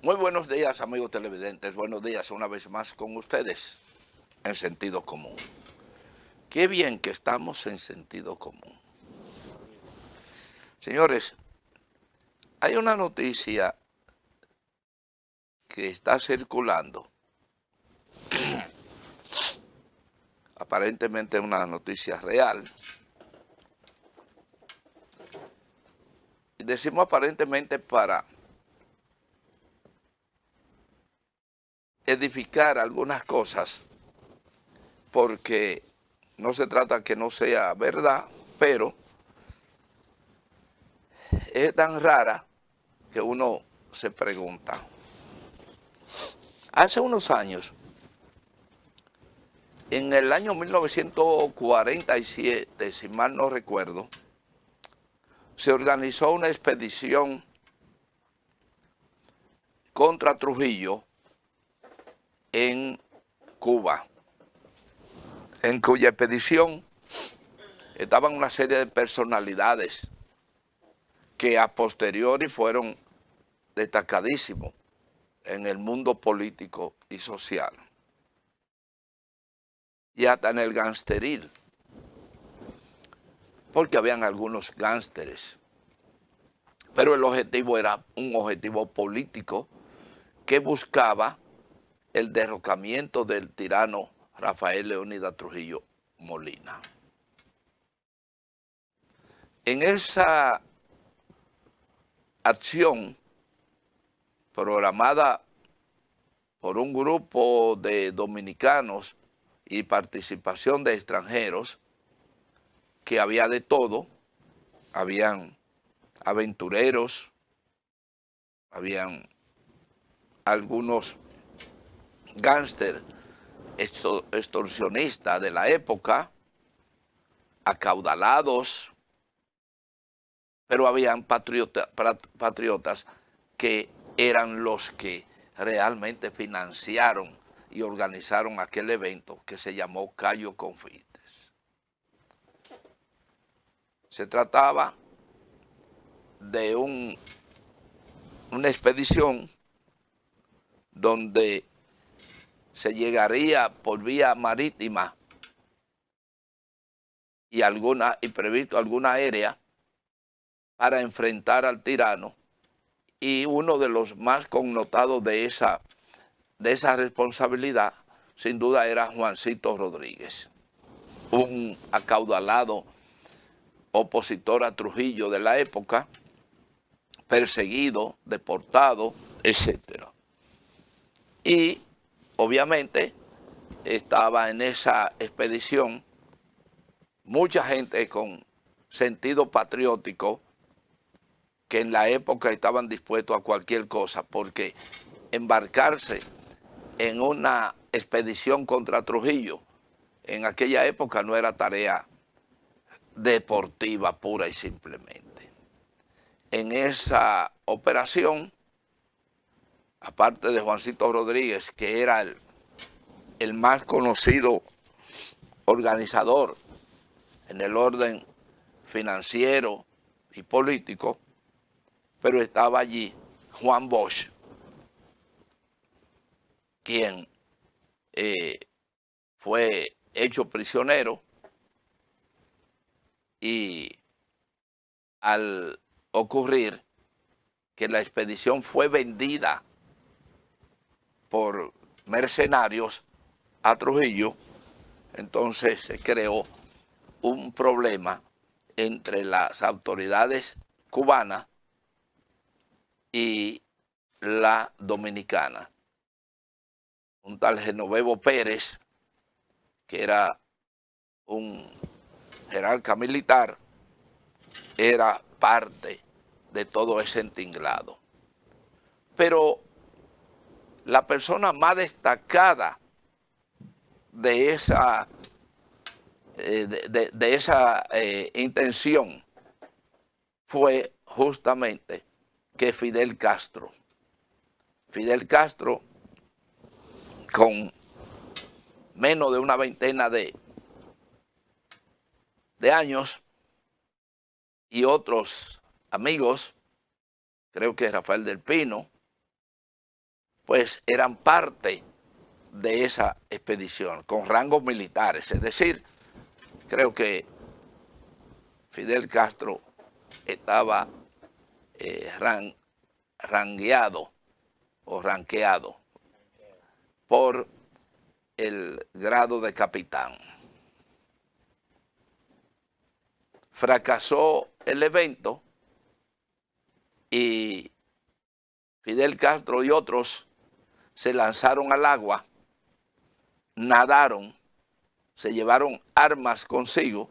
Muy buenos días, amigos televidentes. Buenos días una vez más con ustedes en Sentido Común. Qué bien que estamos en Sentido Común. Señores, hay una noticia que está circulando, aparentemente una noticia real. Y decimos aparentemente para edificar algunas cosas, porque no se trata que no sea verdad, pero es tan rara que uno se pregunta. Hace unos años, en el año 1947, si mal no recuerdo, se organizó una expedición contra Trujillo en Cuba, en cuya expedición estaban una serie de personalidades que a posteriori fueron destacadísimos en el mundo político y social, y hasta en el gangsteril, porque habían algunos gángsteres, pero el objetivo era un objetivo político que buscaba el derrocamiento del tirano Rafael Leónidas Trujillo Molina. En esa acción programada por un grupo de dominicanos y participación de extranjeros, que había de todo, habían aventureros, habían algunos gángsters extorsionistas de la época, acaudalados, pero habían patriotas que eran los que realmente financiaron y organizaron aquel evento que se llamó Cayo Confites. Se trataba de una expedición donde se llegaría por vía marítima y previsto alguna aérea para enfrentar al tirano, y uno de los más connotados de esa responsabilidad, sin duda, era Juancito Rodríguez, un acaudalado opositor a Trujillo de la época, perseguido, deportado, etc. Y obviamente estaba en esa expedición mucha gente con sentido patriótico, que en la época estaban dispuestos a cualquier cosa, porque embarcarse en una expedición contra Trujillo en aquella época no era tarea deportiva pura y simplemente. En esa operación, aparte de Juancito Rodríguez, que era el más conocido organizador en el orden financiero y político, pero estaba allí Juan Bosch, quien fue hecho prisionero, y al ocurrir que la expedición fue vendida por mercenarios a Trujillo, entonces se creó un problema entre las autoridades cubanas y la dominicana. Un tal Genovevo Pérez, que era un jerarca militar, era parte de todo ese entinglado. Pero la persona más destacada de esa, intención fue justamente que Fidel Castro, con menos de una veintena de años, y otros amigos, creo que Rafael del Pino, pues eran parte de esa expedición, con rangos militares. Es decir, creo que Fidel Castro estaba rangueado o ranqueado por el grado de capitán. Fracasó el evento y Fidel Castro y otros se lanzaron al agua, nadaron, se llevaron armas consigo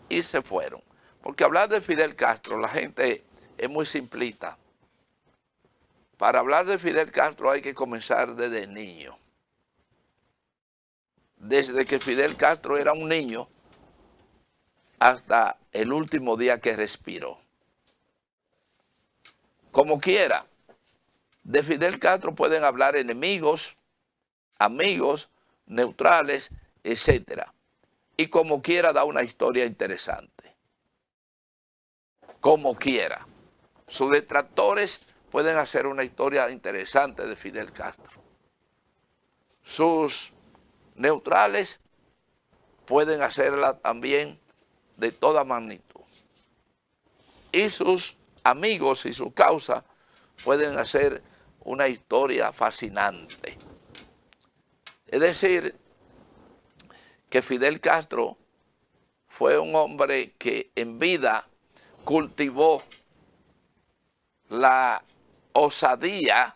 y se fueron. Porque hablar de Fidel Castro, la gente es muy simplista. Para hablar de Fidel Castro hay que comenzar desde niño. Desde que Fidel Castro era un niño hasta el último día que respiró. Como quiera, de Fidel Castro pueden hablar enemigos, amigos, neutrales, etc. Y como quiera da una historia interesante. Como quiera. Sus detractores pueden hacer una historia interesante de Fidel Castro. Sus neutrales pueden hacerla también de toda magnitud. Y sus amigos y su causa pueden hacer una historia fascinante. Es decir, que Fidel Castro fue un hombre que en vida cultivó la osadía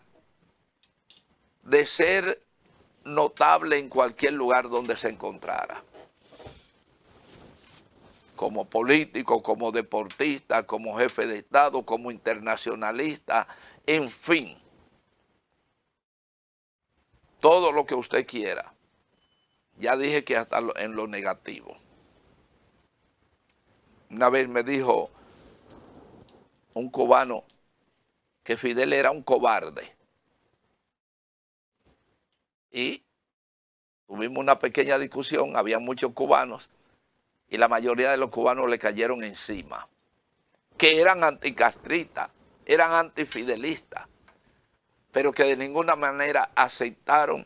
de ser notable en cualquier lugar donde se encontrara. Como político, como deportista, como jefe de Estado, como internacionalista, en fin. Todo lo que usted quiera. Ya dije que hasta en lo negativo. Una vez me dijo un cubano que Fidel era un cobarde. Y tuvimos una pequeña discusión, había muchos cubanos, y la mayoría de los cubanos le cayeron encima, que eran anticastristas, eran antifidelistas, pero que de ninguna manera aceptaron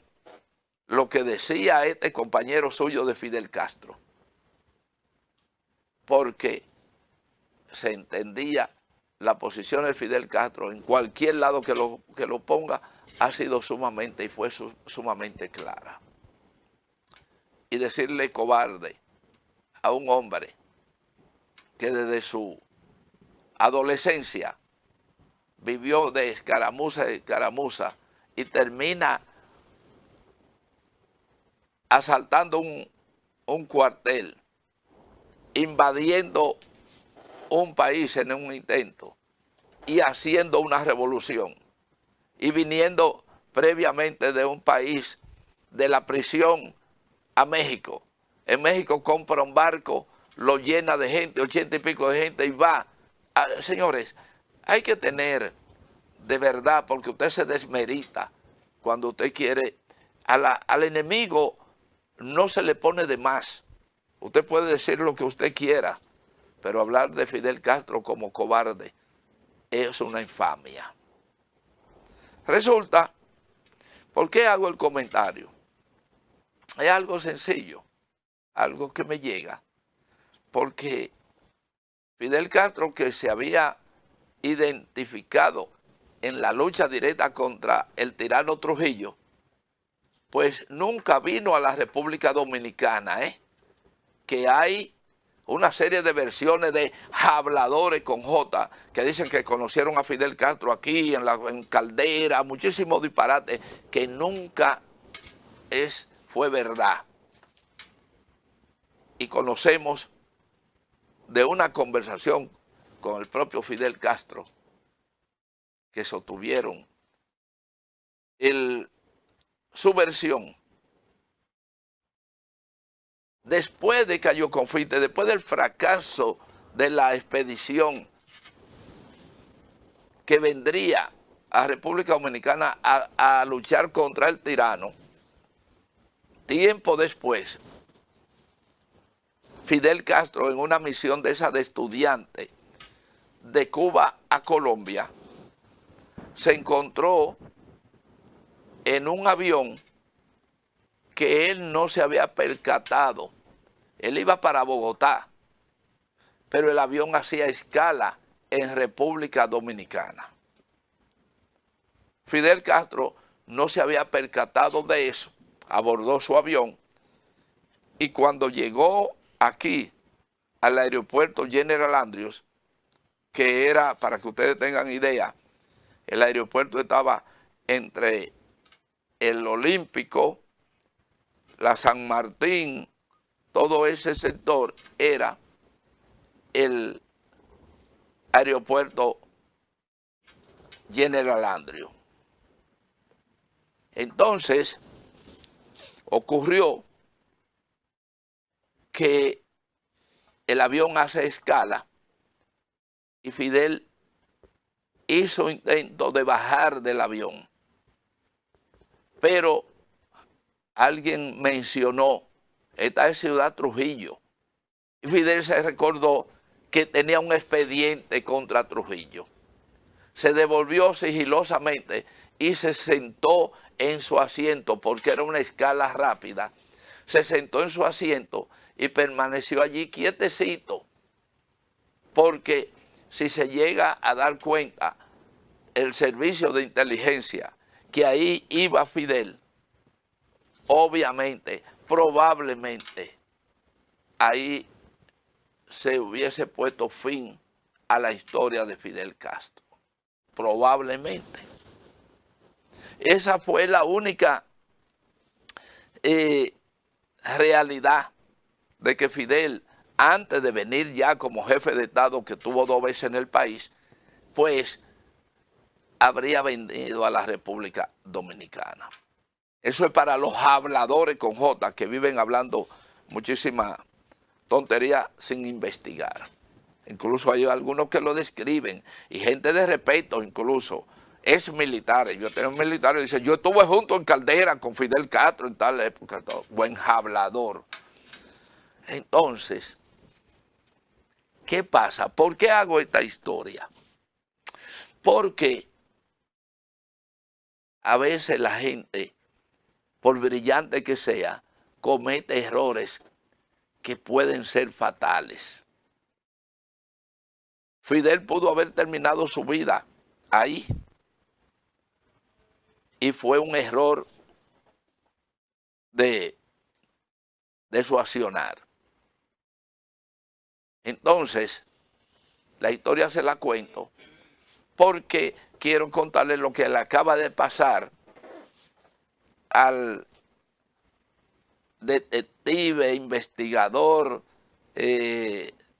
lo que decía este compañero suyo de Fidel Castro, porque se entendía la posición de Fidel Castro en cualquier lado que lo ponga, ha sido sumamente y fue sumamente clara. Y decirle cobarde a un hombre que desde su adolescencia vivió de escaramuza en escaramuza y termina asaltando un cuartel, invadiendo un país en un intento y haciendo una revolución y viniendo previamente de un país de la prisión a México. En México compra un barco, lo llena de gente, 80 y pico de gente y va. Señores, hay que tener de verdad, porque usted se desmerita cuando usted quiere. Al enemigo no se le pone de más. Usted puede decir lo que usted quiera, pero hablar de Fidel Castro como cobarde es una infamia. Resulta, ¿por qué hago el comentario? Es algo sencillo, algo que me llega, porque Fidel Castro, que se había identificado en la lucha directa contra el tirano Trujillo, pues nunca vino a la República Dominicana, que hay una serie de versiones de habladores con J que dicen que conocieron a Fidel Castro aquí en Caldera, muchísimos disparates que nunca fue verdad. Y conocemos de una conversación con el propio Fidel Castro que sostuvieron su versión. Después de Cayo Confite, después del fracaso de la expedición que vendría a República Dominicana a luchar contra el tirano, tiempo después, Fidel Castro, en una misión de esa de estudiante de Cuba a Colombia, se encontró en un avión que él no se había percatado. Él iba para Bogotá, pero el avión hacía escala en República Dominicana. Fidel Castro no se había percatado de eso, abordó su avión y cuando llegó aquí al aeropuerto General Andrews, que era, para que ustedes tengan idea, el aeropuerto estaba entre el Olímpico, la San Martín, todo ese sector era el aeropuerto General Andrews. Entonces, ocurrió que el avión hace escala y Fidel hizo intento de bajar del avión. Pero alguien mencionó, esta es Ciudad Trujillo. Y Fidel se recordó que tenía un expediente contra Trujillo. Se devolvió sigilosamente y se sentó en su asiento, porque era una escala rápida. Se sentó en su asiento y permaneció allí quietecito, porque si se llega a dar cuenta el servicio de inteligencia que ahí iba Fidel, obviamente, probablemente, ahí se hubiese puesto fin a la historia de Fidel Castro. Probablemente. Esa fue la única realidad de que Fidel, antes de venir ya como jefe de Estado, que tuvo 2 veces en el país, pues habría venido a la República Dominicana. Eso es para los habladores con J, que viven hablando muchísima tontería sin investigar. Incluso hay algunos que lo describen, y gente de respeto incluso, ex militares. Yo tengo un militar que dice, yo estuve junto en Caldera con Fidel Castro en tal época, todo. Buen hablador. Entonces, ¿qué pasa? ¿Por qué hago esta historia? Porque a veces la gente, por brillante que sea, comete errores que pueden ser fatales. Fidel pudo haber terminado su vida ahí y fue un error de su accionar. Entonces, la historia se la cuento porque quiero contarles lo que le acaba de pasar al detective, investigador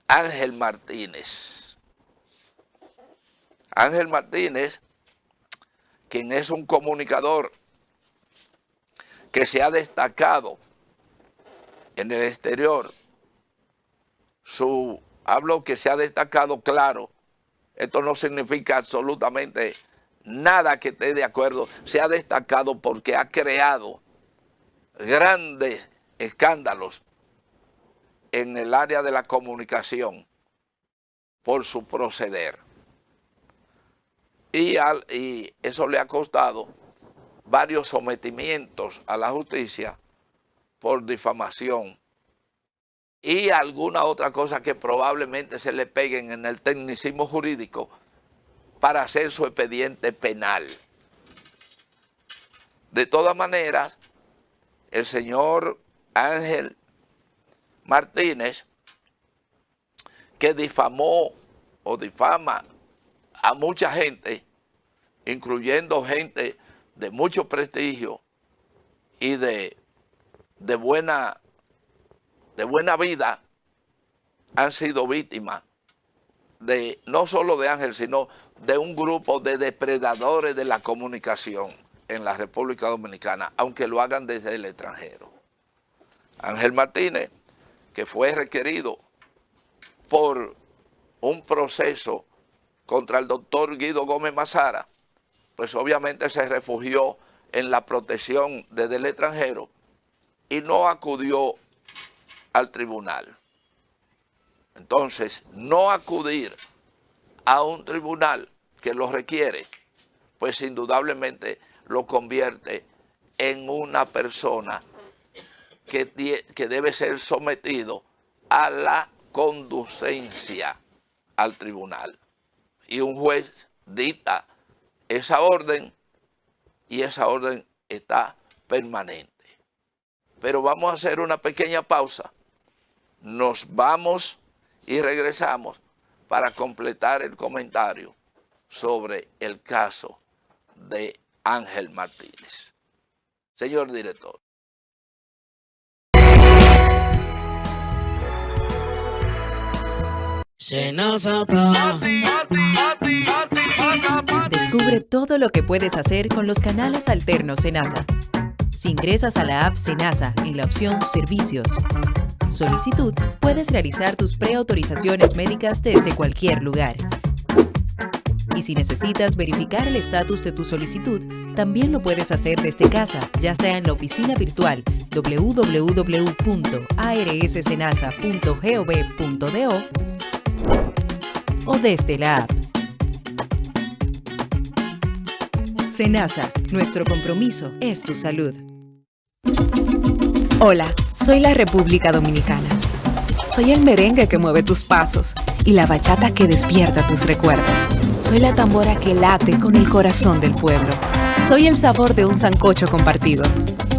Ángel Martínez. Ángel Martínez, quien es un comunicador que se ha destacado en el exterior, hablo que se ha destacado, claro, esto no significa absolutamente nada que esté de acuerdo, se ha destacado porque ha creado grandes escándalos en el área de la comunicación por su proceder. Y eso le ha costado varios sometimientos a la justicia por difamación y alguna otra cosa que probablemente se le peguen en el tecnicismo jurídico para hacer su expediente penal. De todas maneras, el señor Ángel Martínez, que difamó o difama a mucha gente, incluyendo gente de mucho prestigio y de buena vida, han sido víctimas de no solo de Ángel, sino de un grupo de depredadores de la comunicación en la República Dominicana, aunque lo hagan desde el extranjero. Ángel Martínez, que fue requerido por un proceso contra el doctor Guido Gómez Mazara, pues obviamente se refugió en la protección desde el extranjero y no acudió al tribunal. Entonces, no acudir a un tribunal que lo requiere, pues indudablemente lo convierte en una persona que debe ser sometido a la conducencia al tribunal. Y un juez dicta esa orden y esa orden está permanente. Pero vamos a hacer una pequeña pausa. Nos vamos y regresamos para completar el comentario sobre el caso de Ángel Martínez. Señor director. Descubre todo lo que puedes hacer con los canales alternos Senasa. Si ingresas a la app Senasa en la opción Servicios, Solicitud, puedes realizar tus preautorizaciones médicas desde cualquier lugar. Y si necesitas verificar el estatus de tu solicitud, también lo puedes hacer desde casa, ya sea en la oficina virtual www.arssenasa.gov.do o desde la app. Senasa, nuestro compromiso es tu salud. Hola, soy la República Dominicana. Soy el merengue que mueve tus pasos y la bachata que despierta tus recuerdos. Soy la tambora que late con el corazón del pueblo. Soy el sabor de un sancocho compartido.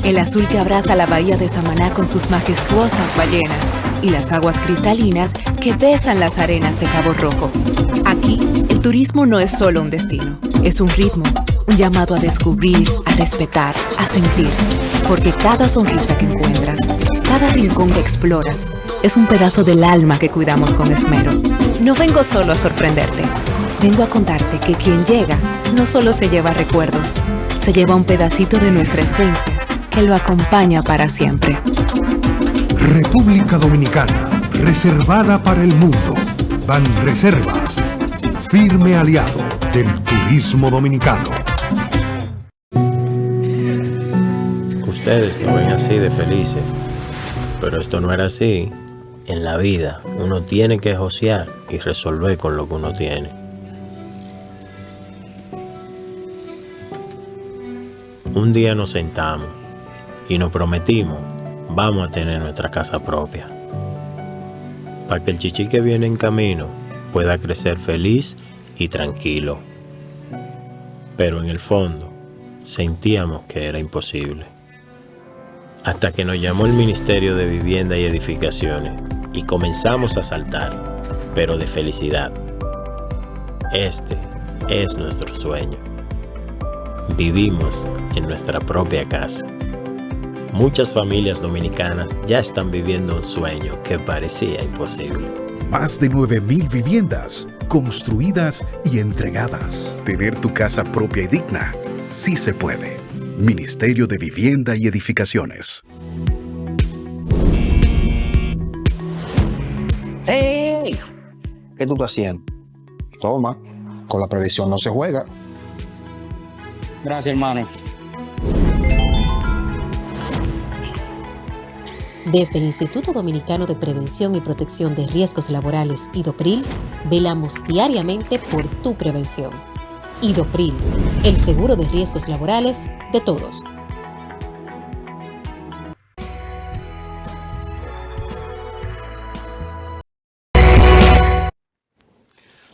El azul que abraza la bahía de Samaná con sus majestuosas ballenas y las aguas cristalinas que besan las arenas de Cabo Rojo. Aquí, el turismo no es solo un destino, es un ritmo, un llamado a descubrir, a respetar, a sentir. Porque cada sonrisa que encuentras, cada rincón que exploras, es un pedazo del alma que cuidamos con esmero. No vengo solo a sorprenderte, vengo a contarte que quien llega no solo se lleva recuerdos, se lleva un pedacito de nuestra esencia que lo acompaña para siempre. República Dominicana, reservada para el mundo. Banreservas, firme aliado del turismo dominicano. Ustedes lo ven así de felices, pero esto no era así. En la vida uno tiene que josear y resolver con lo que uno tiene. Un día nos sentamos y nos prometimos, vamos a tener nuestra casa propia, para que el chichi que viene en camino pueda crecer feliz y tranquilo. Pero en el fondo sentíamos que era imposible. Hasta que nos llamó el Ministerio de Vivienda y Edificaciones y comenzamos a saltar, pero de felicidad. Este es nuestro sueño. Vivimos en nuestra propia casa. Muchas familias dominicanas ya están viviendo un sueño que parecía imposible. Más de 9,000 viviendas construidas y entregadas. Tener tu casa propia y digna, sí se puede. Ministerio de Vivienda y Edificaciones. ¡Hey! ¿Qué tú estás haciendo? Toma, con la previsión no se juega. Gracias, hermano. Desde el Instituto Dominicano de Prevención y Protección de Riesgos Laborales, IDOPRIL, velamos diariamente por tu prevención. IDOPRIL, el seguro de riesgos laborales de todos.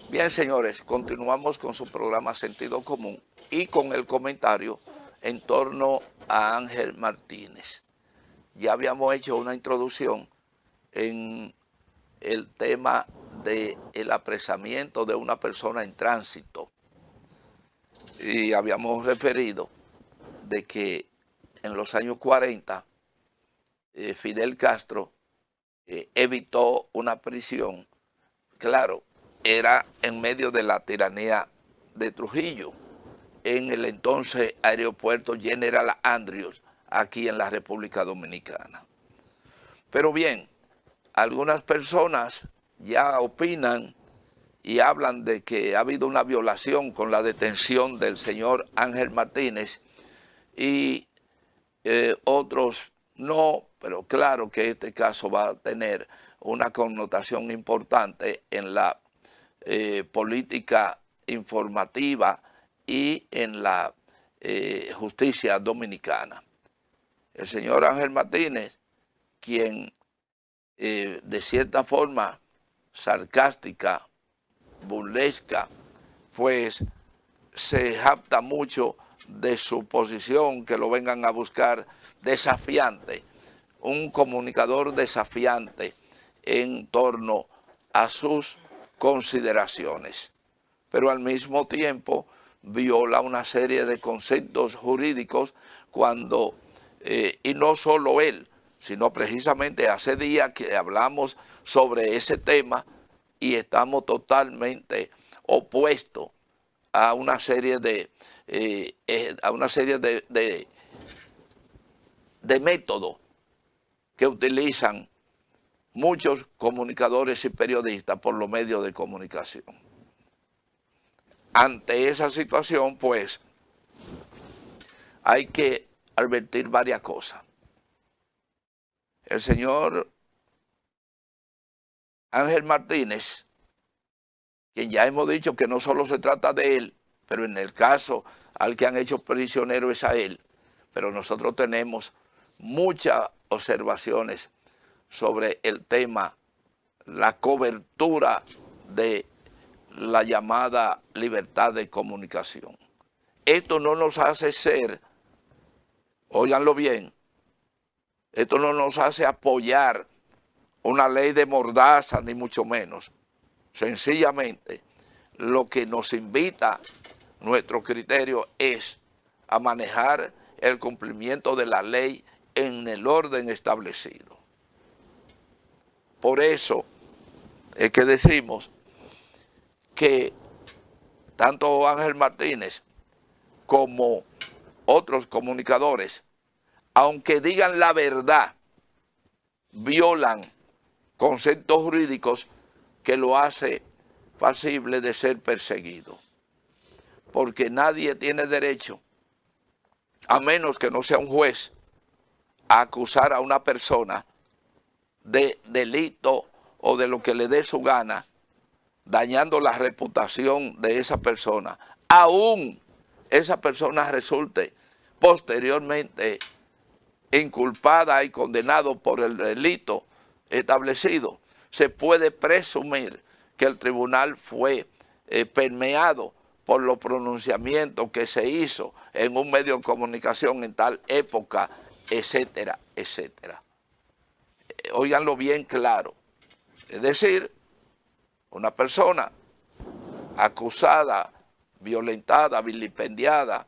Bien, señores, continuamos con su programa Sentido Común y con el comentario en torno a Ángel Martínez. Ya habíamos hecho una introducción en el tema del apresamiento de una persona en tránsito. Y habíamos referido de que en los años 40 Fidel Castro evitó una prisión. Claro, era en medio de la tiranía de Trujillo, en el entonces aeropuerto General Andrews, aquí en la República Dominicana. Pero bien, algunas personas ya opinan y hablan de que ha habido una violación con la detención del señor Ángel Martínez y otros no, pero claro que este caso va a tener una connotación importante en la política informativa y en la justicia dominicana. el señor Ángel Martínez, quien de cierta forma sarcástica, burlesca, pues se jacta mucho de su posición, que lo vengan a buscar desafiante, un comunicador desafiante en torno a sus consideraciones, pero al mismo tiempo viola una serie de conceptos jurídicos cuando, y no solo él, sino precisamente hace días que hablamos sobre ese tema y estamos totalmente opuestos a una serie de métodos que utilizan muchos comunicadores y periodistas por los medios de comunicación. Ante esa situación, pues, hay que advertir varias cosas. El señor Ángel Martínez, quien ya hemos dicho que no solo se trata de él, pero en el caso al que han hecho prisionero es a él, pero nosotros tenemos muchas observaciones sobre el tema, la cobertura de la llamada libertad de comunicación. Esto no nos hace ser, óiganlo bien, esto no nos hace apoyar una ley de mordaza, ni mucho menos. Sencillamente, lo que nos invita nuestro criterio es a manejar el cumplimiento de la ley en el orden establecido. Por eso es que decimos que tanto Ángel Martínez como otros comunicadores, aunque digan la verdad, violan conceptos jurídicos que lo hace pasible de ser perseguido. Porque nadie tiene derecho, a menos que no sea un juez, a acusar a una persona de delito o de lo que le dé su gana, dañando la reputación de esa persona, aún esa persona resulte posteriormente inculpada y condenado por el delito establecido. Se puede presumir que el tribunal fue permeado por los pronunciamientos que se hizo en un medio de comunicación en tal época, etcétera, etcétera. Óiganlo bien claro. Es decir, una persona acusada, violentada, vilipendiada,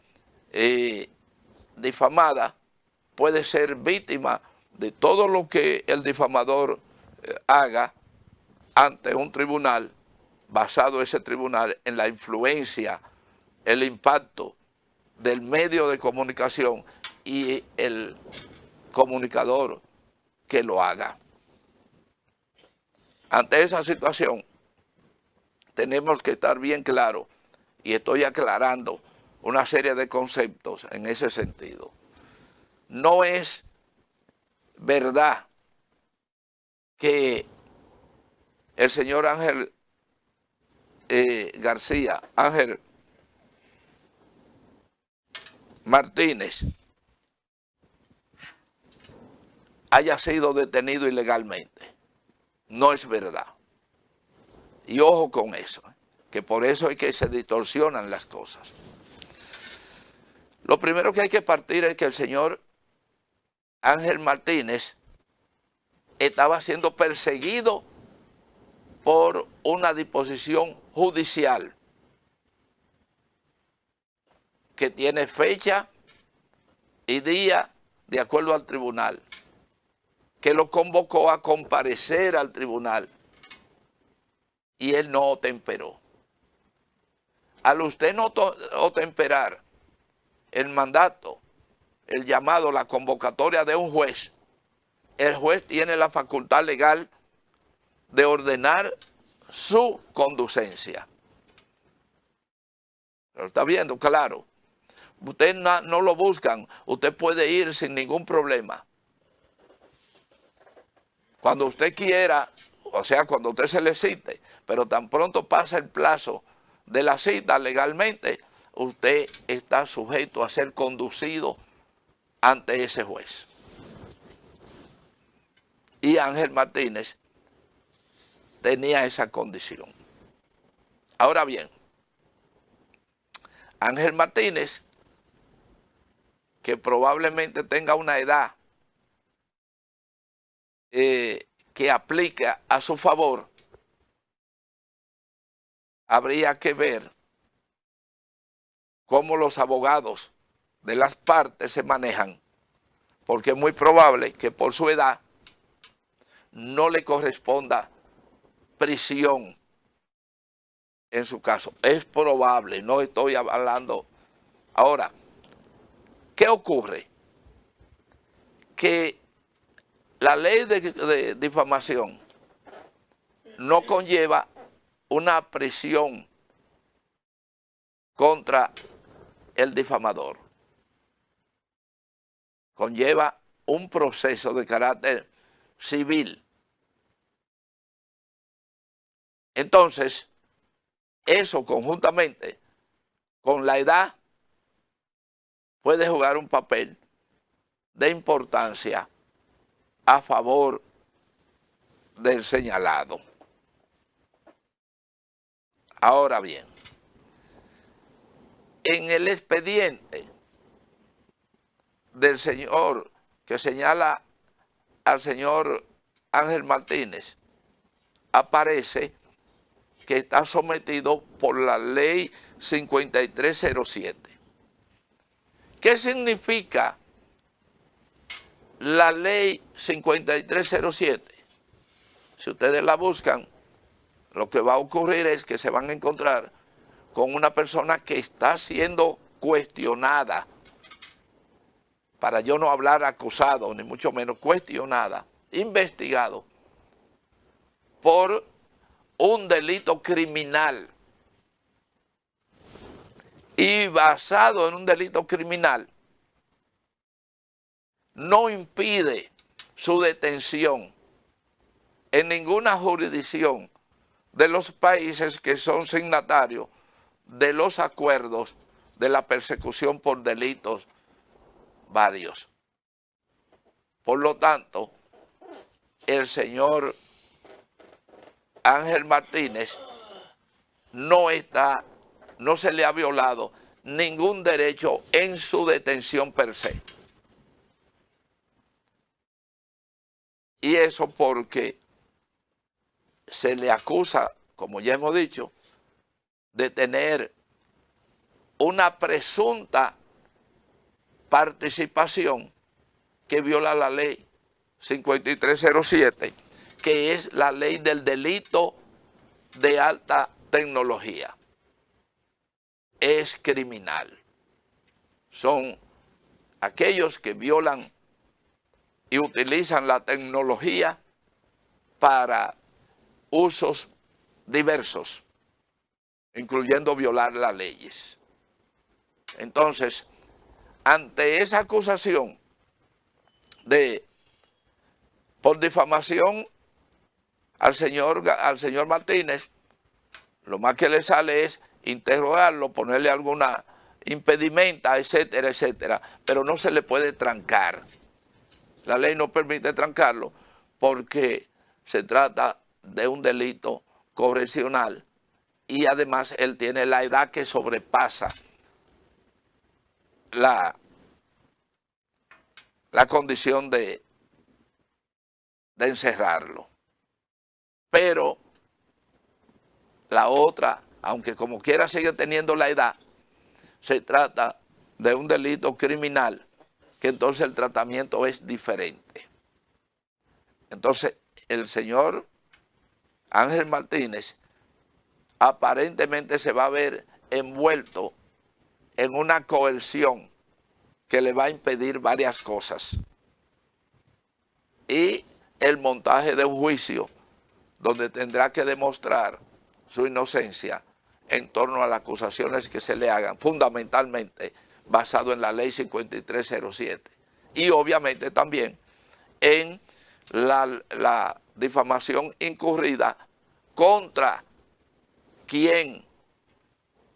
difamada, puede ser víctima de todo lo que el difamador haga ante un tribunal, basado ese tribunal en la influencia, el impacto del medio de comunicación y el comunicador que lo haga. Ante esa situación, tenemos que estar bien claros, y estoy aclarando una serie de conceptos en ese sentido. No es verdad que el señor Ángel Ángel Martínez haya sido detenido ilegalmente. No es verdad. Y ojo con eso, que por eso es que se distorsionan las cosas. Lo primero que hay que partir es que el señor Ángel Martínez estaba siendo perseguido por una disposición judicial que tiene fecha y día de acuerdo al tribunal, que lo convocó a comparecer al tribunal y él no temperó. Al usted no temperar el mandato, el llamado, la convocatoria de un juez, el juez tiene la facultad legal de ordenar su conducencia. ¿Lo está viendo? Claro. Usted no lo buscan, usted puede ir sin ningún problema. Cuando usted quiera, o sea, cuando usted se le cite, pero tan pronto pasa el plazo de la cita legalmente, usted está sujeto a ser conducido ante ese juez. Y Ángel Martínez tenía esa condición. Ahora bien, Ángel Martínez, que probablemente tenga una edad que aplica a su favor, habría que ver cómo los abogados de las partes se manejan, porque es muy probable que por su edad no le corresponda prisión en su caso. Es probable, no estoy hablando. Ahora, ¿qué ocurre? Que la ley de difamación no conlleva una prisión contra el difamador. Conlleva un proceso de carácter civil. Entonces, eso conjuntamente con la edad puede jugar un papel de importancia a favor del señalado. Ahora bien, en el expediente del señor que señala al señor Ángel Martínez, aparece que está sometido por la ley 5307. ¿Qué significa la ley 5307? Si ustedes la buscan, lo que va a ocurrir es que se van a encontrar con una persona que está siendo cuestionada, para yo no hablar acusado, ni mucho menos cuestionada, investigado por un delito criminal. Y basado en un delito criminal, no impide su detención en ninguna jurisdicción de los países que son signatarios de los acuerdos de la persecución por delitos varios. Por lo tanto, el señor Ángel Martínez no se le ha violado ningún derecho en su detención per se. Y eso porque se le acusa, como ya hemos dicho, de tener una presunta participación que viola la ley 5307, que es la ley del delito de alta tecnología. Es criminal. Son aquellos que violan y utilizan la tecnología para usos diversos, incluyendo violar las leyes. Entonces, ante esa acusación por difamación al señor Martínez, lo más que le sale es interrogarlo, ponerle alguna impedimenta, etcétera, etcétera, pero no se le puede trancar. La ley no permite trancarlo porque se trata de un delito correccional y además él tiene la edad que sobrepasa la condición de encerrarlo. Pero la otra, aunque como quiera sigue teniendo la edad, se trata de un delito criminal, que entonces el tratamiento es diferente. Entonces, el señor Ángel Martínez aparentemente se va a ver envuelto en una coerción que le va a impedir varias cosas. Y el montaje de un juicio donde tendrá que demostrar su inocencia en torno a las acusaciones que se le hagan, fundamentalmente basado en la ley 5307. Y obviamente también en la difamación incurrida contra quien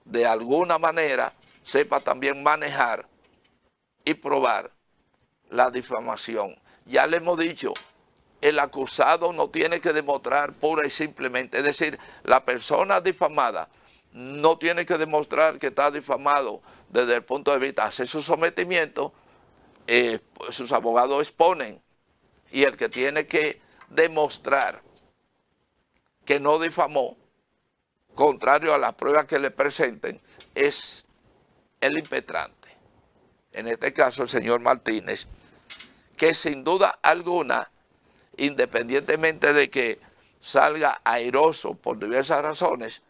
de alguna manera sepa también manejar y probar la difamación. Ya le hemos dicho el acusado no tiene que demostrar pura y simplemente, es decir, la persona difamada no tiene que demostrar que está difamado desde el punto de vista, hacer su sometimiento, sus abogados exponen, y el que tiene que demostrar que no difamó, contrario a las pruebas que le presenten, es el impetrante. En este caso, el señor Martínez, que sin duda alguna, independientemente de que salga airoso por diversas razones,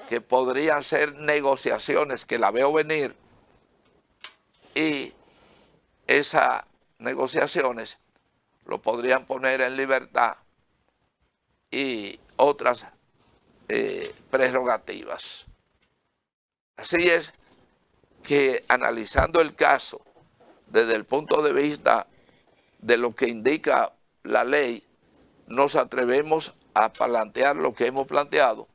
que podrían ser negociaciones que la veo venir, y esas negociaciones lo podrían poner en libertad y otras prerrogativas. Así es que analizando el caso desde el punto de vista de lo que indica la ley, nos atrevemos a plantear lo que hemos planteado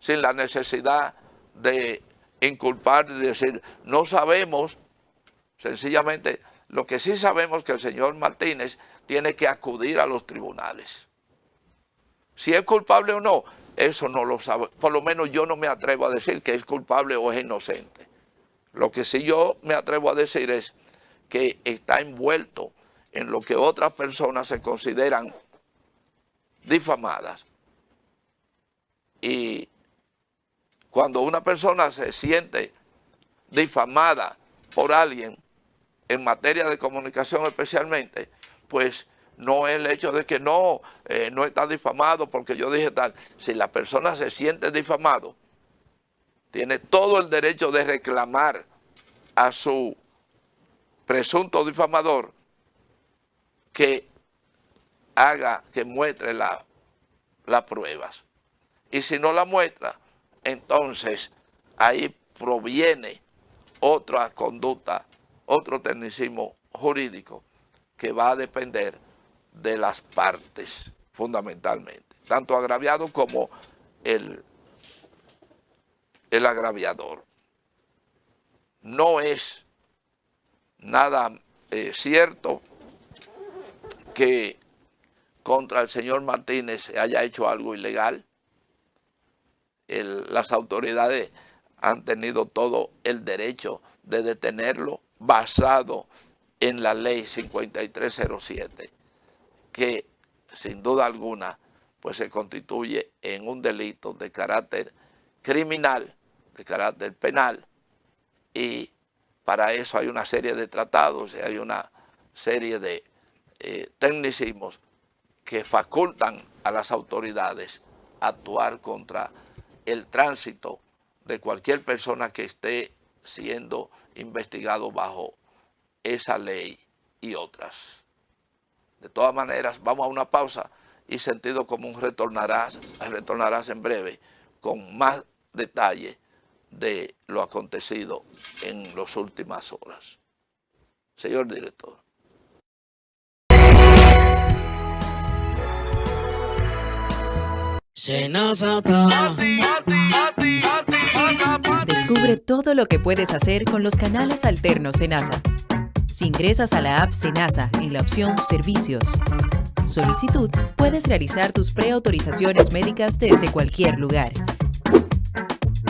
sin la necesidad de inculpar y decir, no sabemos, sencillamente, lo que sí sabemos es que el señor Martínez tiene que acudir a los tribunales. Si es culpable o no, eso no lo sabe. Por lo menos yo no me atrevo a decir que es culpable o es inocente. Lo que sí yo me atrevo a decir es que está envuelto en lo que otras personas se consideran difamadas. Y cuando una persona se siente difamada por alguien, en materia de comunicación especialmente, pues no es el hecho de que no está difamado porque yo dije tal. Si la persona se siente difamado, tiene todo el derecho de reclamar a su presunto difamador que muestre las pruebas. Y si no la muestra, entonces ahí proviene otra conducta, otro tecnicismo jurídico que va a depender de las partes fundamentalmente, tanto agraviado como el agraviador. No es nada cierto que contra el señor Martínez se haya hecho algo ilegal. Las autoridades han tenido todo el derecho de detenerlo basado en la ley 5307, que sin duda alguna pues se constituye en un delito de carácter criminal, de carácter penal, y para eso hay una serie de tratados y hay una serie de tecnicismos que facultan a las autoridades a actuar contra el tránsito de cualquier persona que esté siendo investigado bajo esa ley y otras. De todas maneras, vamos a una pausa y Sentido Común retornarás en breve con más detalle de lo acontecido en las últimas horas. Señor director. Descubre todo lo que puedes hacer con los canales alternos Senasa. Si ingresas a la app Senasa en la opción Servicios, Solicitud, puedes realizar tus preautorizaciones médicas desde cualquier lugar.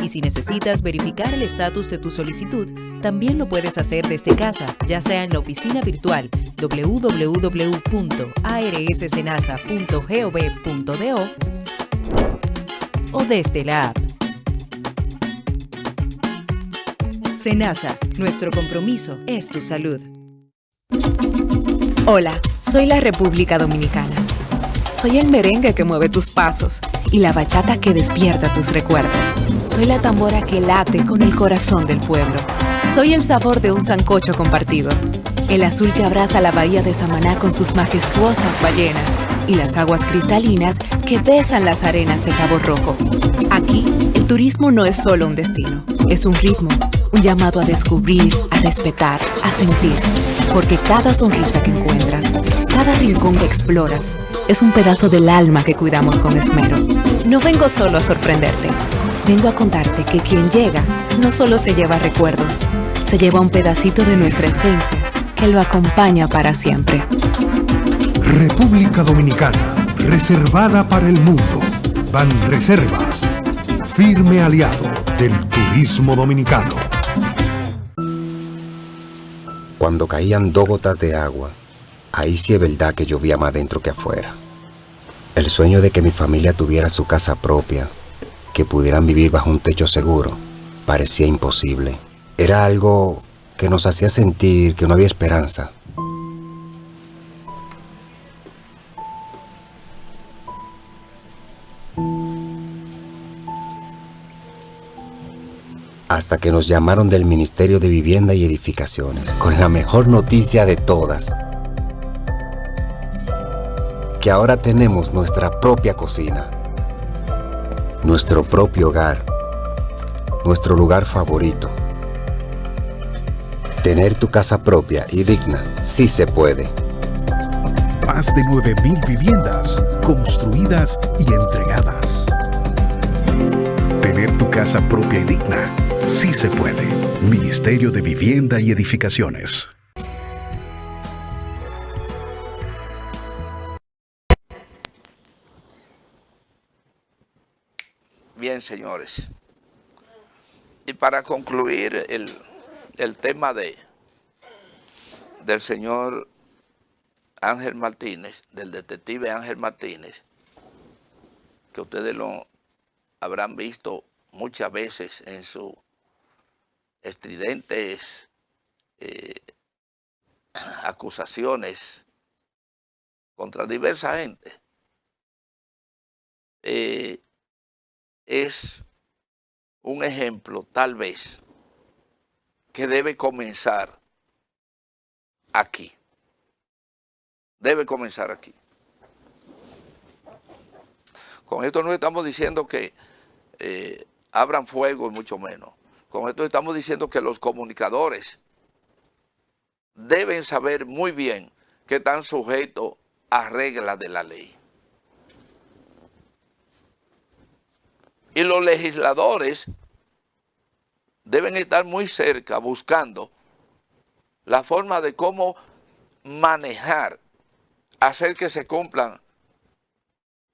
Y si necesitas verificar el estatus de tu solicitud, también lo puedes hacer desde casa, ya sea en la oficina virtual www.arssenasa.gov.do o desde la app. Senasa, nuestro compromiso es tu salud. Hola, soy la República Dominicana. Soy el merengue que mueve tus pasos y la bachata que despierta tus recuerdos. Soy la tambora que late con el corazón del pueblo. Soy el sabor de un sancocho compartido, el azul que abraza la bahía de Samaná con sus majestuosas ballenas y las aguas cristalinas que besan las arenas de Cabo Rojo. Aquí, el turismo no es solo un destino, es un ritmo, un llamado a descubrir, a respetar, a sentir. Porque cada sonrisa que encuentras, cada rincón que exploras, es un pedazo del alma que cuidamos con esmero. No vengo solo a sorprenderte, vengo a contarte que quien llega no solo se lleva recuerdos, se lleva un pedacito de nuestra esencia que lo acompaña para siempre. República Dominicana, reservada para el mundo. Banreservas, firme aliado del turismo dominicano. Cuando caían 2 gotas de agua, ahí sí es verdad que llovía más dentro que afuera. El sueño de que mi familia tuviera su casa propia, que pudieran vivir bajo un techo seguro, parecía imposible. Era algo que nos hacía sentir que no había esperanza. Hasta que nos llamaron del Ministerio de Vivienda y Edificaciones con la mejor noticia de todas: que ahora tenemos nuestra propia cocina, nuestro propio hogar, nuestro lugar favorito. Tener tu casa propia y digna sí se puede. Más de 9.000 viviendas construidas y entregadas. Tener tu casa propia y digna sí se puede. Ministerio de Vivienda y Edificaciones. Bien, señores. Y para concluir el tema del señor Ángel Martínez, del detective Ángel Martínez, que ustedes lo habrán visto muchas veces en sus estridentes acusaciones contra diversa gente, es un ejemplo, tal vez, que debe comenzar aquí. Debe comenzar aquí. Con esto no estamos diciendo que abran fuego y mucho menos. Con esto estamos diciendo que los comunicadores deben saber muy bien que están sujetos a reglas de la ley. Y los legisladores deben estar muy cerca buscando la forma de cómo manejar, hacer que se cumplan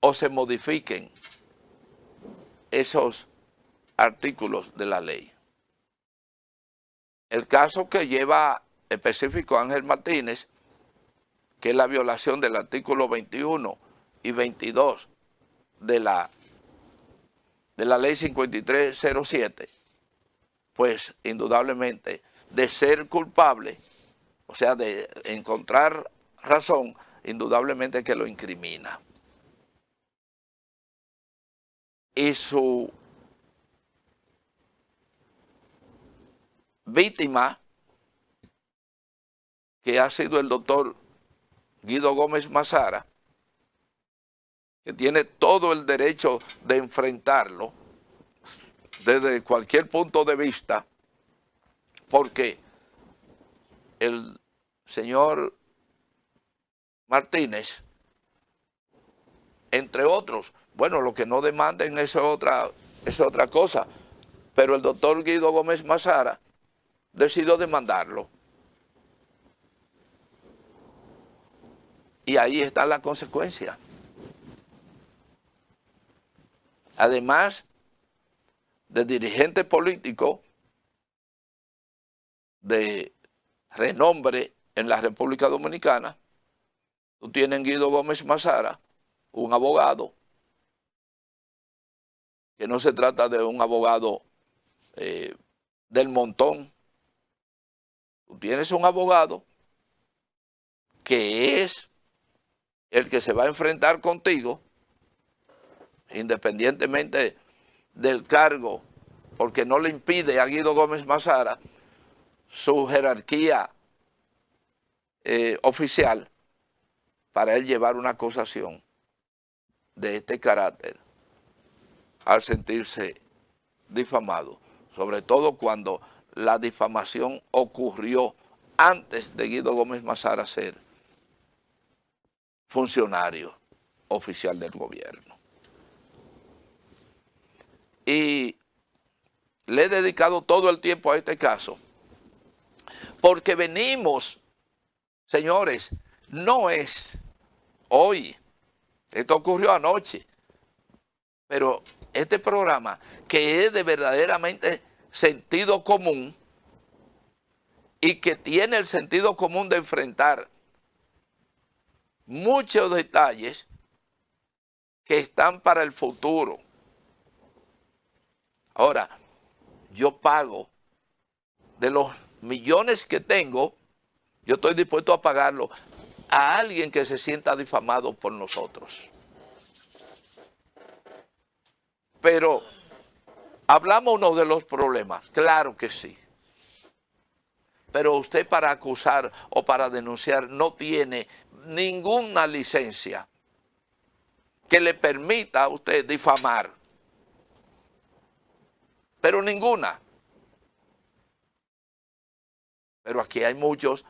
o se modifiquen esos artículos de la ley. El caso que lleva específico Ángel Martínez, que es la violación del artículo 21 y 22 de la ley 5307, pues indudablemente de ser culpable, o sea, de encontrar razón, indudablemente que lo incrimina. Y su víctima, que ha sido el doctor Guido Gómez Mazara, que tiene todo el derecho de enfrentarlo desde cualquier punto de vista, porque el señor Martínez, entre otros, bueno, lo que no demanden es otra cosa, pero el doctor Guido Gómez Mazara decidió demandarlo. Y ahí está la consecuencia. Además de dirigente político de renombre en la República Dominicana, tú tienes Guido Gómez Mazara, un abogado, que no se trata de un abogado del montón. Tú tienes un abogado que es el que se va a enfrentar contigo, independientemente del cargo, porque no le impide a Guido Gómez Mazara su jerarquía oficial para él llevar una acusación de este carácter al sentirse difamado, sobre todo cuando la difamación ocurrió antes de Guido Gómez Mazara ser funcionario oficial del gobierno. Y le he dedicado todo el tiempo a este caso, porque venimos, señores, no es hoy. Esto ocurrió anoche. Pero este programa, que es de verdaderamente sentido común y que tiene el sentido común de enfrentar muchos detalles que están para el futuro. Ahora, yo pago de los millones que tengo, yo estoy dispuesto a pagarlo a alguien que se sienta difamado por nosotros. Pero, ¿hablamos uno de los problemas? Claro que sí. Pero usted para acusar o para denunciar no tiene ninguna licencia que le permita a usted difamar. Pero ninguna. Pero aquí hay muchos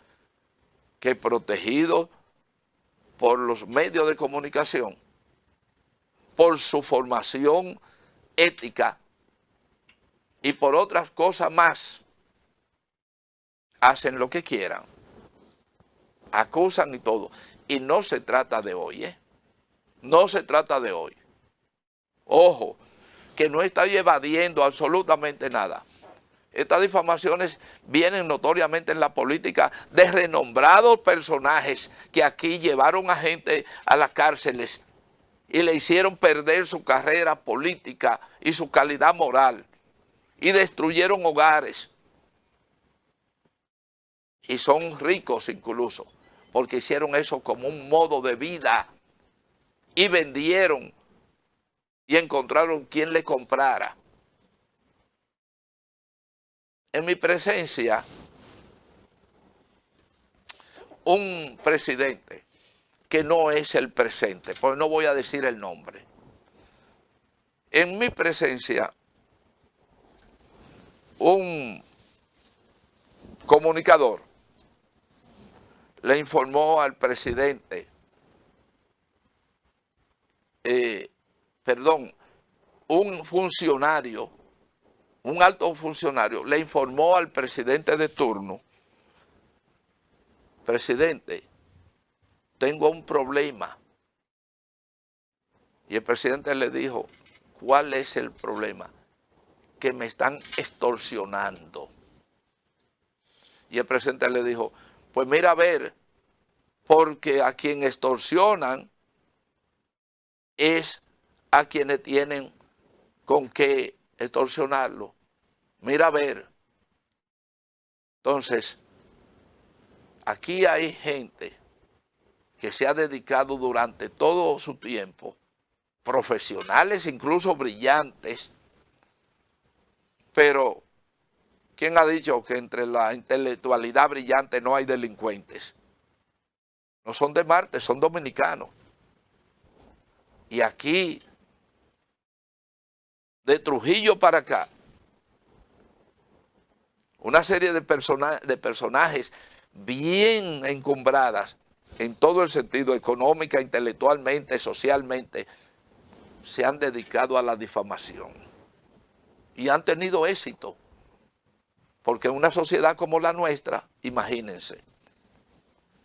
que protegidos por los medios de comunicación, por su formación ética y por otras cosas más, hacen lo que quieran, acusan y todo. Y no se trata de hoy, ¿eh? No se trata de hoy. Ojo, que no está evadiendo absolutamente nada. Estas difamaciones vienen notoriamente en la política de renombrados personajes que aquí llevaron a gente a las cárceles y le hicieron perder su carrera política y su calidad moral y destruyeron hogares. Y son ricos incluso, porque hicieron eso como un modo de vida y vendieron y encontraron quien le comprara. En mi presencia, un presidente que no es el presente, porque no voy a decir el nombre. En mi presencia, un comunicador le informó al presidente, un funcionario, un alto funcionario, le informó al presidente de turno: presidente, tengo un problema. Y el presidente le dijo: ¿cuál es el problema? Que me están extorsionando. Y el presidente le dijo: pues mira a ver, porque a quien extorsionan es a quienes tienen con qué extorsionarlo. Mira a ver. Entonces, aquí hay gente que se ha dedicado durante todo su tiempo, profesionales incluso brillantes, pero ¿quién ha dicho que entre la intelectualidad brillante no hay delincuentes? No son de Marte, son dominicanos. Y aquí, de Trujillo para acá, una serie de personajes bien encumbradas en todo el sentido, económica, intelectualmente, socialmente, se han dedicado a la difamación. Y han tenido éxito. Porque en una sociedad como la nuestra, imagínense,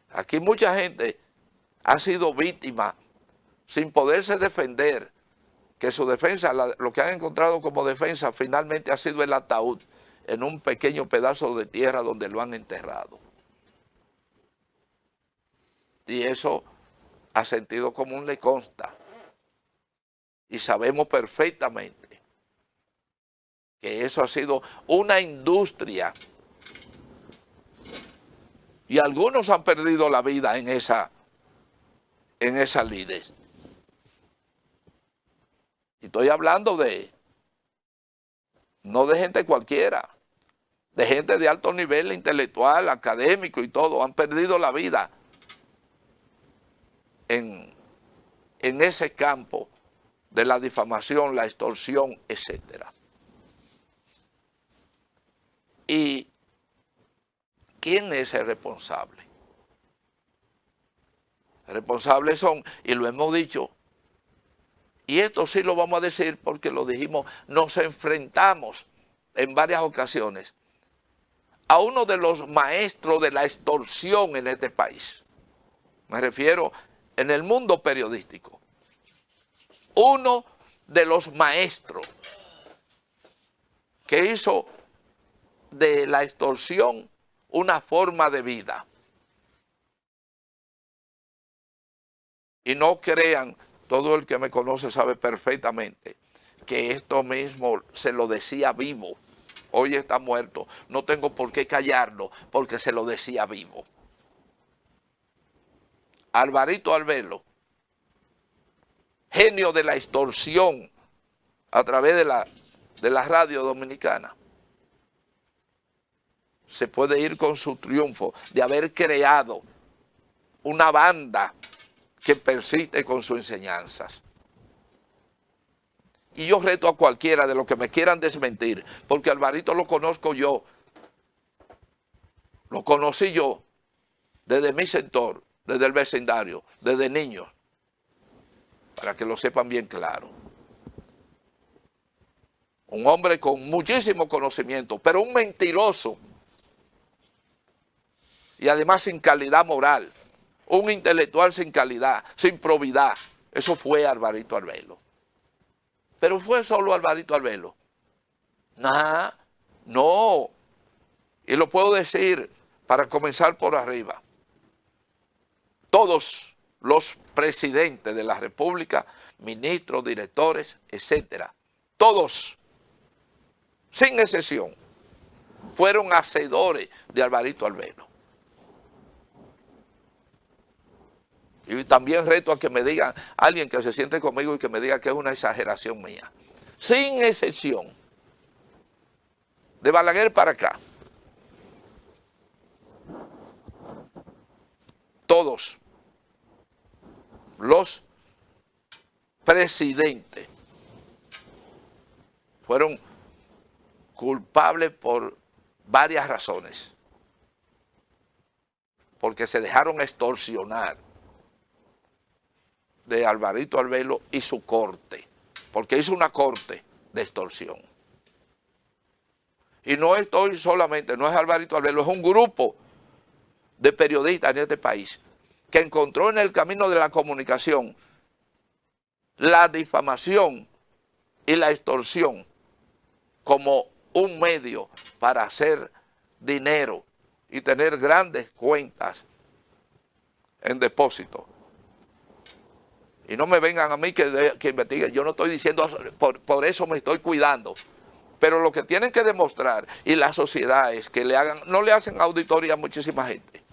aquí mucha gente ha sido víctima sin poderse defender, que su defensa, lo que han encontrado como defensa, finalmente ha sido el ataúd en un pequeño pedazo de tierra donde lo han enterrado. Y eso a sentido común le consta. Y sabemos perfectamente que eso ha sido una industria. Y algunos han perdido la vida en esa lide. Y estoy hablando no de gente cualquiera, de gente de alto nivel intelectual, académico y todo. Han perdido la vida en ese campo de la difamación, la extorsión, etcétera. ¿Y quién es el responsable? Responsables son, y lo hemos dicho, y esto sí lo vamos a decir porque lo dijimos, nos enfrentamos en varias ocasiones a uno de los maestros de la extorsión en este país. Me refiero en el mundo periodístico, uno de los maestros que hizo de la extorsión una forma de vida. Y no crean, todo el que me conoce sabe perfectamente que esto mismo se lo decía vivo. Hoy está muerto. No tengo por qué callarlo porque se lo decía vivo. Alvarito Arbelo, genio de la extorsión a través de la radio dominicana, se puede ir con su triunfo de haber creado una banda que persiste con sus enseñanzas. Y yo reto a cualquiera de los que me quieran desmentir, porque Alvarito lo conozco yo, lo conocí yo desde mi sector, desde el vecindario, desde niños, para que lo sepan bien claro. Un hombre con muchísimo conocimiento, pero un mentiroso, y además sin calidad moral, un intelectual sin calidad, sin probidad. Eso fue Alvarito Arbelo. Pero fue solo Alvarito Arbelo. Nah, no. Y lo puedo decir para comenzar por arriba. Todos los presidentes de la República, ministros, directores, etcétera, todos, sin excepción, fueron hacedores de Alvarito Arbelo. Y también reto a que me digan, alguien que se siente conmigo y que me diga que es una exageración mía. Sin excepción. De Balaguer para acá. Todos los presidentes fueron culpables por varias razones. Porque se dejaron extorsionar de Alvarito Arbelo y su corte, porque hizo una corte de extorsión. Y no estoy solamente, no es Alvarito Arbelo, es un grupo de periodistas en este país que encontró en el camino de la comunicación la difamación y la extorsión como un medio para hacer dinero y tener grandes cuentas en depósito. Y no me vengan a mí que investiguen. Yo no estoy diciendo, por eso me estoy cuidando. Pero lo que tienen que demostrar, y la sociedad, es que no le hacen auditoría a muchísima gente,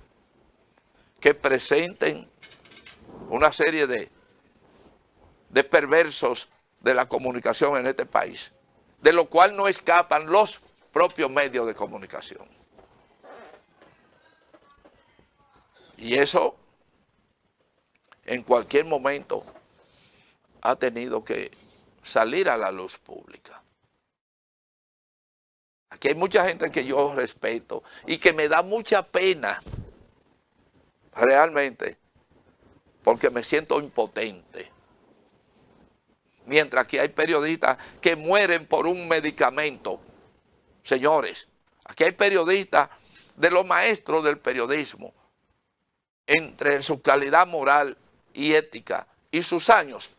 que presenten una serie de perversos de la comunicación en este país, de lo cual no escapan los propios medios de comunicación. Y eso, en cualquier momento, ha tenido que salir a la luz pública. Aquí hay mucha gente que yo respeto y que me da mucha pena, realmente, porque me siento impotente. Mientras que hay periodistas que mueren por un medicamento. Señores, aquí hay periodistas de los maestros del periodismo, entre su calidad moral y ética y sus años,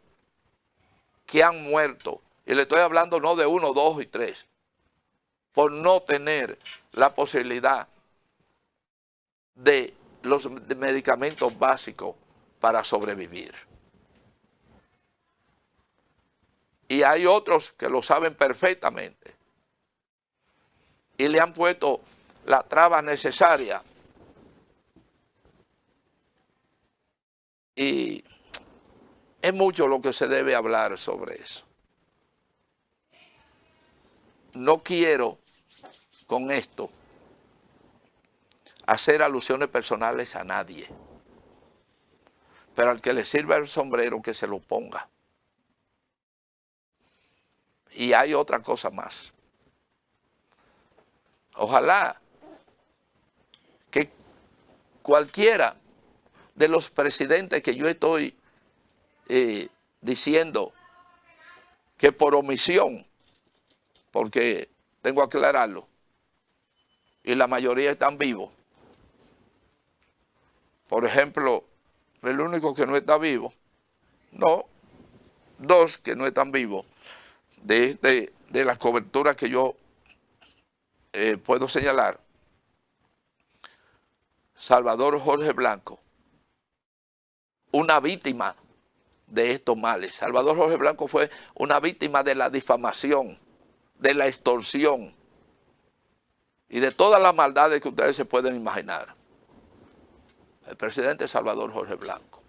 que han muerto. Y le estoy hablando no de 1, 2 y 3, por no tener la posibilidad de los medicamentos básicos para sobrevivir. Y hay otros que lo saben perfectamente y le han puesto la traba necesaria. Y es mucho lo que se debe hablar sobre eso. No quiero con esto hacer alusiones personales a nadie, pero al que le sirva el sombrero que se lo ponga. Y hay otra cosa más. Ojalá que cualquiera de los presidentes que yo estoy diciendo que por omisión, porque tengo que aclararlo, y la mayoría están vivos. Por ejemplo, el único que no está vivo, no, dos que no están vivos de las coberturas que yo puedo señalar. Salvador Jorge Blanco, una víctima de estos males. Salvador Jorge Blanco fue una víctima de la difamación, de la extorsión y de todas las maldades que ustedes se pueden imaginar. El presidente Salvador Jorge Blanco,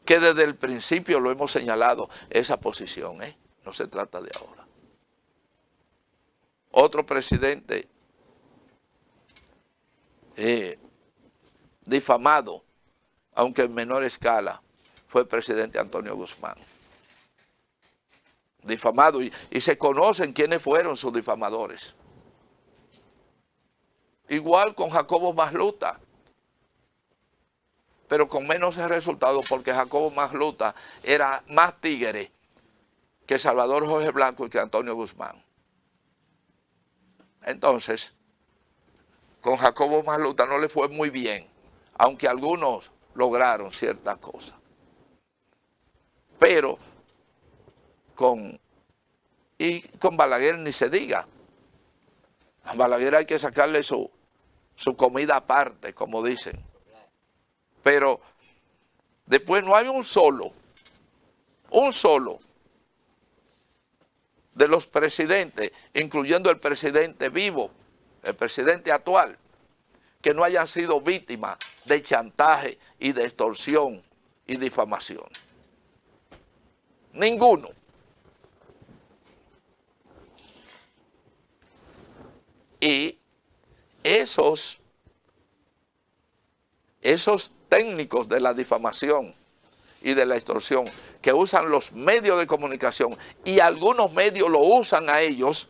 que desde el principio lo hemos señalado esa posición, no se trata de ahora. Otro presidente difamado, aunque en menor escala, fue el presidente Antonio Guzmán. Difamado, y se conocen quiénes fueron sus difamadores. Igual con Jacobo Masluta, pero con menos resultado, porque Jacobo Masluta era más tigre que Salvador Jorge Blanco y que Antonio Guzmán. Entonces, con Jacobo Masluta no le fue muy bien, aunque algunos lograron ciertas cosas. Pero con Balaguer ni se diga. A Balaguer hay que sacarle su comida aparte, como dicen. Pero después no hay un solo de los presidentes, incluyendo el presidente vivo, el presidente actual, que no hayan sido víctimas de chantaje y de extorsión y difamación. Ninguno. Y esos técnicos de la difamación y de la extorsión que usan los medios de comunicación, y algunos medios lo usan a ellos,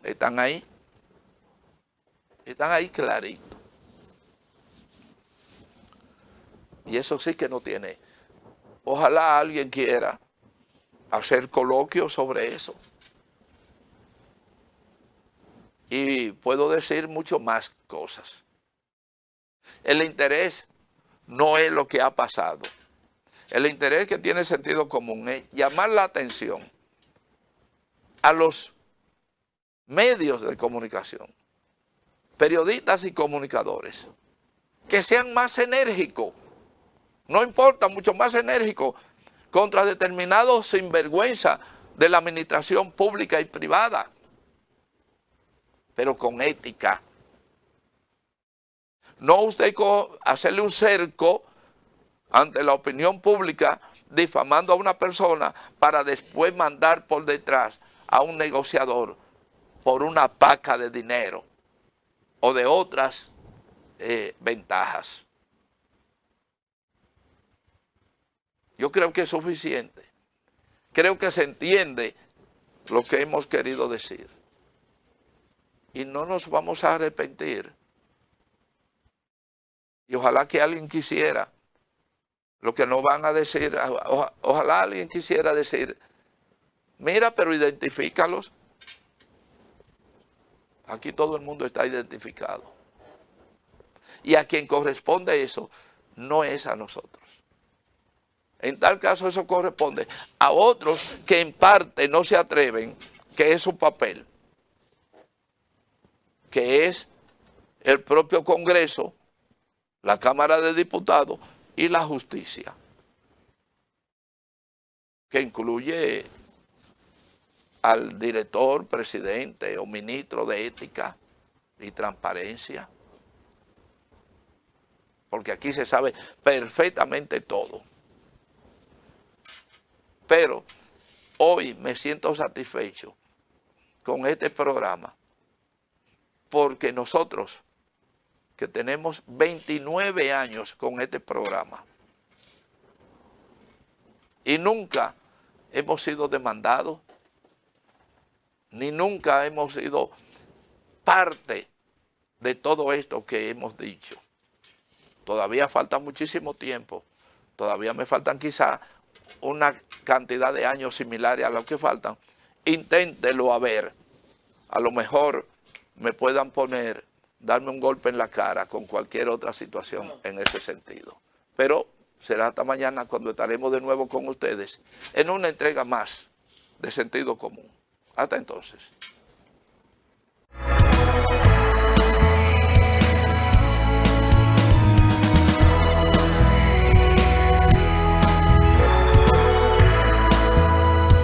están ahí clarito. Y eso sí que no tiene. Ojalá alguien quiera hacer coloquios sobre eso. Y puedo decir mucho más cosas. El interés no es lo que ha pasado. El interés que tiene sentido común es llamar la atención a los medios de comunicación, periodistas y comunicadores, que sean más enérgicos, no importa, mucho más enérgicos, contra determinados sinvergüenza de la administración pública y privada, pero con ética. No usted hacerle un cerco ante la opinión pública difamando a una persona para después mandar por detrás a un negociador por una paca de dinero o de otras ventajas. Yo creo que es suficiente. Creo que se entiende lo que hemos querido decir. Y no nos vamos a arrepentir. Y ojalá que alguien quisiera, lo que nos van a decir, ojalá alguien quisiera decir, mira, pero identifícalos. Aquí todo el mundo está identificado. Y a quien corresponde eso, no es a nosotros. En tal caso eso corresponde a otros que en parte no se atreven, que es su papel, que es el propio Congreso, la Cámara de Diputados y la justicia, que incluye al director, presidente o ministro de Ética y Transparencia, porque aquí se sabe perfectamente todo. Pero hoy me siento satisfecho con este programa, porque nosotros, que tenemos 29 años con este programa, y nunca hemos sido demandados, ni nunca hemos sido parte de todo esto que hemos dicho. Todavía falta muchísimo tiempo, todavía me faltan quizá una cantidad de años similares a los que faltan. Inténtelo a ver, a lo mejor me puedan poner darme un golpe en la cara con cualquier otra situación en ese sentido. Pero será hasta mañana cuando estaremos de nuevo con ustedes en una entrega más de Sentido Común. Hasta entonces.